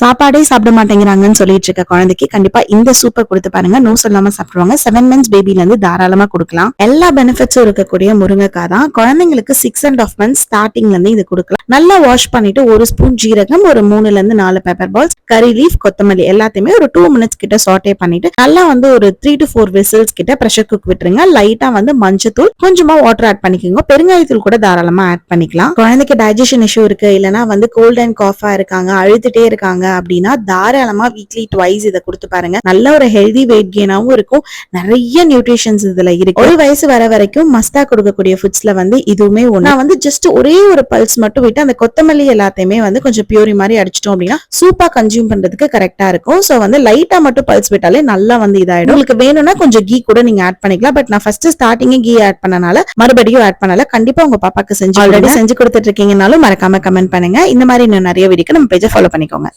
சாப்பாடே சாப்பிட மாட்டேங்கிறாங்கன்னு சொல்லிட்டு இருக்க குழந்தைக்கு கண்டிப்பா இந்த சூப்பர் கொடுத்து பாருங்க. நோ சொல்லாம சாப்பிடுவாங்க. 7 months பேபில இருந்து தாராளமா கொடுக்கலாம். எல்லா பெனிஃபிட்ஸும் இருக்கக்கூடிய முருங்கைக்காய் தான். குழந்தைங்களுக்கு 6.5 months ஸ்டார்டிங்ல இருந்து இது கொடுக்கலாம். நல்லா வாஷ் பண்ணிட்டு ஒரு ஸ்பூன் ஜீரகம், ஒரு 3 ல இருந்து 4 பெப்பர் பால்ஸ், கரி லீஃப், கொத்தமல்லி எல்லாத்தையுமே ஒரு 2 minutes கிட்ட சாட்டே பண்ணிட்டு நல்லா ஒரு 3 to 4 விசில்ஸ் கிட்ட பிரஷர் குக் விட்டுருங்க. லைட்டா மஞ்சத்தூள், கொஞ்சமா வாட்டர் ஆட் பண்ணிக்கோங்க. பெருங்காயத்தூள் கூட தாராளமா ஆட் பண்ணிக்கலாம். குழந்தைக்கு டைஜஷன் இஷ்யூ இருக்கு, இல்லனா கோல்ட் அண்ட் காஃபா இருக்காங்க, அழுதுட்டே இருக்காங்க அப்படின்னா தாராளமா வீக்லி ட்வைஸ் இதை கொடுத்து பாருங்க. நல்ல ஒரு ஹெல்தி வெயிட் கெயினாவும் இருக்கும். நிறைய நியூட்ரிஷன்ஸ் இதுல இருக்கு. ஒரு வயசு வர வரைக்கும் மஸ்டா கொடுக்கக்கூடிய ஃபுட்ஸ்ல இதுவுமே ஒண்ணு. நான் ஜஸ்ட் ஒரே ஒரு பல்ஸ் மட்டும் விட்டு அந்த கொத்தமல்லி எல்லாத்தையுமே கொஞ்சம் பியூரி மாதிரி அடிச்சிட்டோம் அப்படின்னா சூப்பா கன்சியூம் பண்றதுக்கு கரெக்டா இருக்கும். சோ லைட்டா மட்டும் பல்ஸ் விட்டாலே நல்லா இதாயிடும். உங்களுக்கு வேணும்னா கொஞ்சம் கீ கூட நீங்க ஆட் பண்ணிக்கலாம். பட் நான் ஃபர்ஸ்ட் ஸ்டார்டிங் கீ ஆட் பண்ணனால மறுபடியும் ஆட் பண்ணல. கண்டிப்பா உங்க பாப்பாக்கு ஆல்ரெடி செஞ்சு கொடுத்துட்டு இருக்கீங்கனாலும் மறக்காம கமெண்ட் பண்ணுங்க. இந்த மாதிரி இன்னும் நிறைய வீடியோக்கு நம்ம பேஜை ஃபாலோ பண்ணிக்கோங்க.